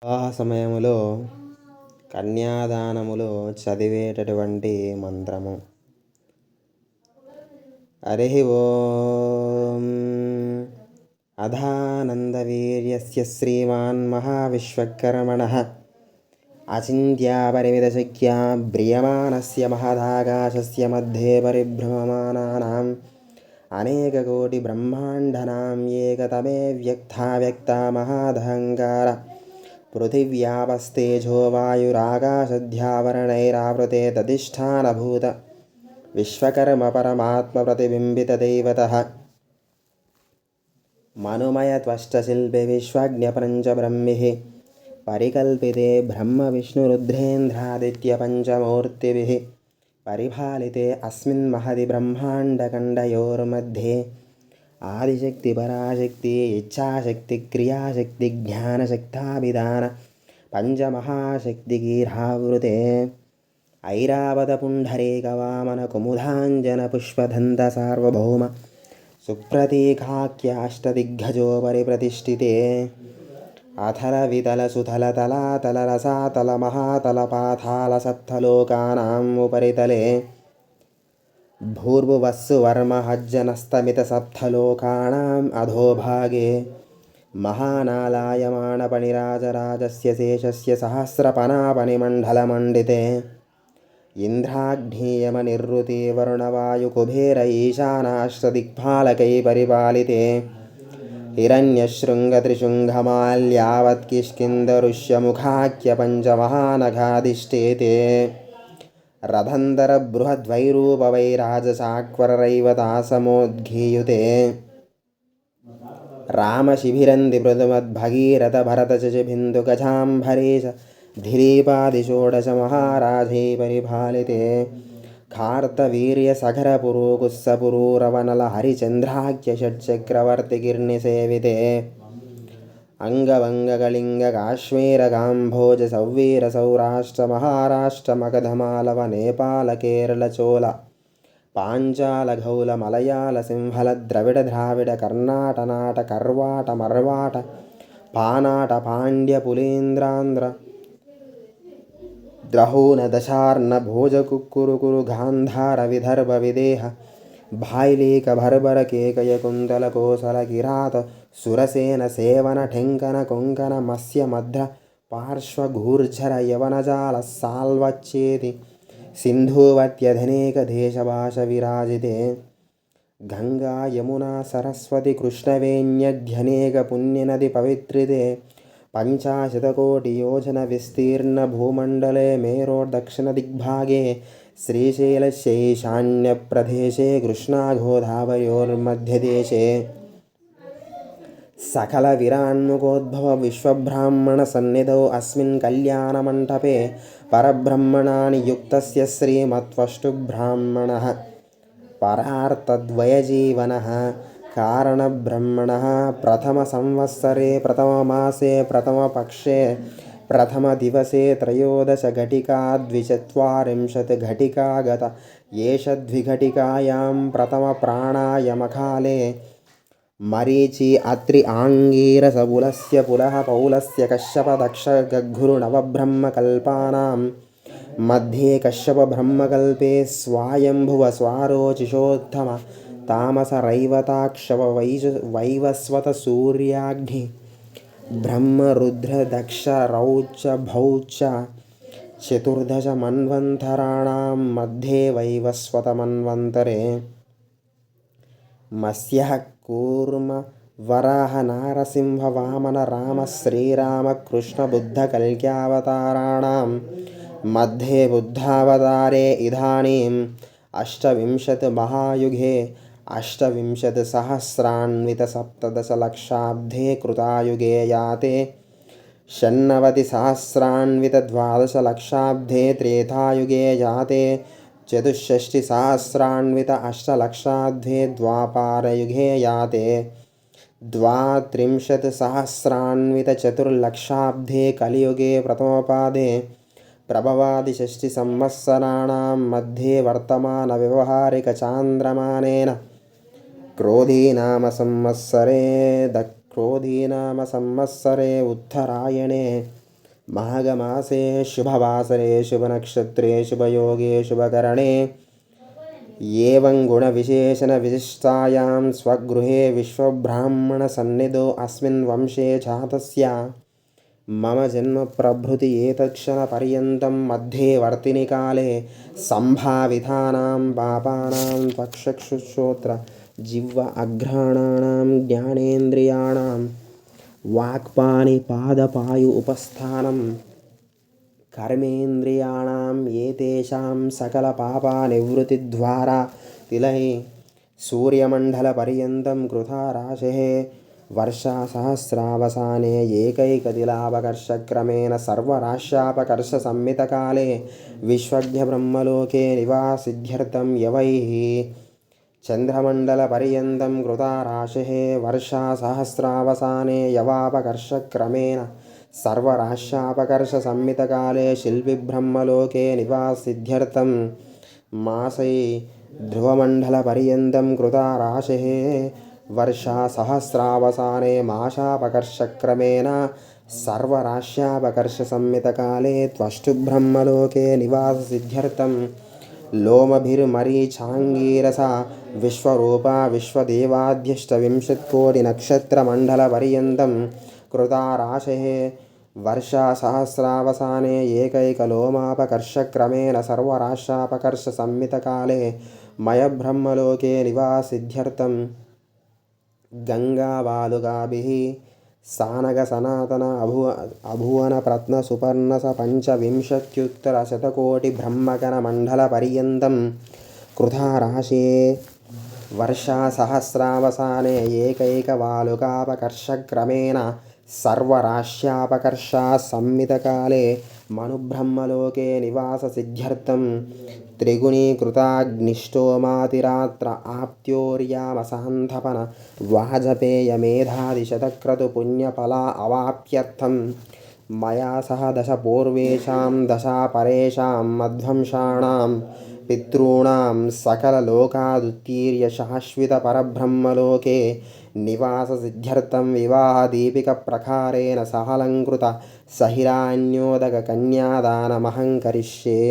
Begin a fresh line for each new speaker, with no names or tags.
వివాహ సమయంలో కన్యాదానములో చదివేటటువంటి మంత్రము. హరి ఓం అధానందవీర్యస్య శ్రీమాన్ మహావిశ్వకర్మణః అచింత్యాపరిమితశక్త్యా బ్రియమాణస్య మహదాకాశస్య మధ్యే పరిభ్రమమానానాం అనేకకోటి బ్రహ్మాండానాం ఏకతమే వ్యక్తా మహాదహంకార పృథివ్యాపస్తేజో వాయురాకాశధ్యావరణైరావృతే తదిష్టానభూత విశ్వకర్మ పరమాత్మ ప్రతిబింబితదైవతః మనుమయత్వష్టశిల్పే విశ్వజ్ఞపంచబ్రహ్మిః పరికల్పితే బ్రహ్మవిష్ణురుద్రేంద్రాదిత్యపంచమూర్తిభిः పరిపాలితే అస్మిన్ మహది బ్రహ్మాండఖండయోర్मध्ये ఆదిశక్తి పరాశక్తి ఇచ్ఛాశక్తి క్రియాశక్తి జ్ఞానశక్తాభిధాన పంచమహాశక్తిగీర్హావృతే ఐరావత పుండరీకవామన కుముదాంజన పుష్పదంత సార్వభౌమ సుప్రతీకాఖ్యాష్టదిగ్గజోపరి ప్రతిష్ఠితే అథల వితల సుతల తలాతల రసాతల మహాతల పాతాళ సప్తలోకానాం ఉపరితలే భూర్భువస్సు వర్మహజ్జనస్తమిత సప్తలోకానాం అధోభాగే మహానాలాయమానపణిరాజరాజస్య శేషస్య సహస్రపనాపనిమండలమండితే ఇంద్రాగ్నేయమనిర్వృతే వరుణవాయుకుబేర ఈశానాష్టదిక్పాలకై పరిపాలితే హిరణ్యశృంగత్రిశృంగమాల్యావత్కిష్కిందరుష్యముఖాఖ్యపంచమహానఘాధిష్ఠేతే రథంధరబృహద్వైరూపవైరాజసాక్వరైవతాసమోద్ఘీయుతే రామశిభిరంది మృదుమద్భగీరథభరతశశిబిందుగజాంభరీష ధిరీపాదిషోడశ మహారాజై పరిపాలితే కార్తవీర్యసఖరపురూకుస్సపురూరవనల హరిచంద్రాఖ్య షట్చక్రవర్తికిర్నిసేవితే అంగవంగకళింగకాశ్మీరకాంభోజ సౌవీర సౌరాష్ట్ర మహారాష్ట్ర మగధమాలవ నేపాల కేరళ చోళ పాంచాల గౌల మలయాళ సింహల ద్రవిడ ద్రావిడ కర్ణాటనాట కర్వాట మర్వాట పానాట పాండ్య పులేంద్రాంధ్ర ద్రహూన దశార్ణ భోజకుక్కురుకురు గాంధార విదర్భ విదేహ భాయ్లీక భర్బర కేకయ కుంతల కోసల కిరాత సురసేన సేవన ఠెంకన కొంకణ మత్స్య మధ్ర పార్శ్వగూర్జర యవనజాల సాల్వచ్చేతి సింధూవత్యధనేక దేశభాష విరాజితే గంగా యమునా సరస్వతి కృష్ణవేణ్యధ్యనేక పుణ్యనది పవిత్రితే పంచాశతకోటియోజన విస్తీర్ణ భూమండలే మేరోర్దక్షిణదిగ్భాగే శ్రీశైలశైశాన్యప్రదేశే కృష్ణాగోదావయోర్మధ్యదేశే సకల విరాన్ముఖోద్భవ విశ్వబ్రాహ్మణ సన్నిధౌ అస్మిన్ కళ్యాణమంటపే పరబ్రహ్మణాని యుక్తస్య శ్రీమత్వష్టుబ్రాహ్మణః పరార్థద్వయజీవనః కారణబ్రహ్మణः ప్రథమ సంవత్సరే ప్రథమమాసే ప్రథమపక్షే ప్రథమదివసే త్రయోదశ ఘటికా ద్విచత్వారింశత్ ఘటికా గత ఏష ద్విఘటికాయాం ప్రథమ ప్రాణాయామకాలే మరీచి అత్రి ఆంగీరస పులస్య పులః పౌలస్య కశ్యప దక్ష గగ్గురు నవబ్రహ్మకల్పానాం మధ్యే కశ్యప బ్రహ్మకల్పే స్వాయంభువ స్వారోచిషోత్తమ తామస రైవతాక్షవ వైవస్వత సూర్యాగ్ని బ్రహ్మ రుద్ర దక్ష రౌచ భౌచ చతుర్దశ మన్వంతరాణాం మధ్యే వైవస్వత మన్వంతరే మత్స్యః కూర్మ వరాహ నారసింహ వామన రామ శ్రీరామ కృష్ణ బుద్ధ కల్క్యావతారాణాం మధ్యే బుద్ధావతారే ఇదానీం అష్టవింశత్ మహాయుగే అష్టవింశత్ సహస్రాన్విత సప్తదశలక్షాబ్దే కృతాయుగే యాతే షण्णवति సహస్రాన్విత ద్వాదశలక్షాబ్దే త్రేతాయుగే యాతే చతుషష్టి సహస్రాన్విత అష్టలక్షాబ్దే ద్వాపారయుగే యాతే ద్వాత్రింశత్ సహస్రాన్విత చతుర్లక్షాబ్దే కలియుగే ప్రథమపాదే ప్రభవాది షష్టి సంవత్సరాణాం మధ్యే వర్తమాన వ్యవహారిక చాంద్రమానేన క్రోధీనామ సంవత్సరే క్రోధీనామ సంవత్సరే ఉత్తరాయణే माघमासे शुभवासरे शुभनक्षत्रे शुभयोगे शुभकरणे एवं गुणविशेषणविशिष्टायां स्वगृहे विश्वब्राह्मणसन्निधौ अस्मिन् वंशे जातस्य मम जन्म प्रभृति एतत्क्षणपर्यन्तं मध्यवर्तिनि काले सम्भावितानां पापानां चक्षुश्रोत्र जिह्व अघ्राणानां ज्ञानेन्द्रियाणां वाक्पाणिपादपायु उपस्थानं कर्मेन्द्रियाणां एतेषां सकलपापनिवृत्तिद्वारा तिलैः सूर्यमण्डलपर्यन्तं कृता राशिः वर्षसहस्रावसाने एकैकतिलापकर्षक्रमेण सर्वराश्यापकर्षसंमितकाले विश्वज्ञब्रह्मलोके निवासिध्यर्थं यवैः चन्द्रमण्डलपर्यन्तं कृता राशिः वर्षसहस्रावसाने यवापकर्षक्रमेण सर्वराश्यापकर्षसंमितकाले शिल्पिब्रह्मलोके निवासिध्यर्थं मासै ध्रुवमण्डलपर्यन्तं कृता राशिः वर्षसहस्रावसाने माशापकर्षक्रमेण सर्वराश्यापकर्षसंमितकाले त्वष्टुब्रह्मलोके निवाससिद्ध्यर्थं लोमभिर्मरीचाङ्गीरसा विश्वरूपा विश्वदेवाध्यष्टविंशत्कोटिनक्षत्रमण्डलपर्यन्तं कृता राशिः वर्षसहस्रावसाने एकैकलोमापकर्षक्रमेण सर्वराश्यापकर्षसंमितकाले मयब्रह्मलोके निवासिध्यर्थं गङ्गाबालुकाभिः सानगसनातन अभुवनप्रत्नसुपर्णसपञ्चविंशत्युत्तरशतकोटिब्रह्मकरमण्डलपर्यन्तं कृता राशिः वर्षसहस्रावसाने एकैकवालुकापकर्षक्रमेण सर्वराश्यापकर्षसंमितकाले मनुब्रह्मलोके निवाससिद्ध्यर्थं त्रिगुणीकृताग्निष्टोमातिरात्र आप्त्योर्यामसहन्तपन वाजपेयमेधादिशतक्रतुपुण्यफला अवाप्त्यर्थं मया सह दशपूर्वेषां दशापरेषां मध्वंसाणां पितॄणां सकललोकादुत्तीर्य शाश्वतपरब्रह्मलोके निवाससिद्ध्यर्थं विवाहदीपिकप्रकारेण सहलङ्कृत सहिरान्योदककन्यादानमहं करिष्ये।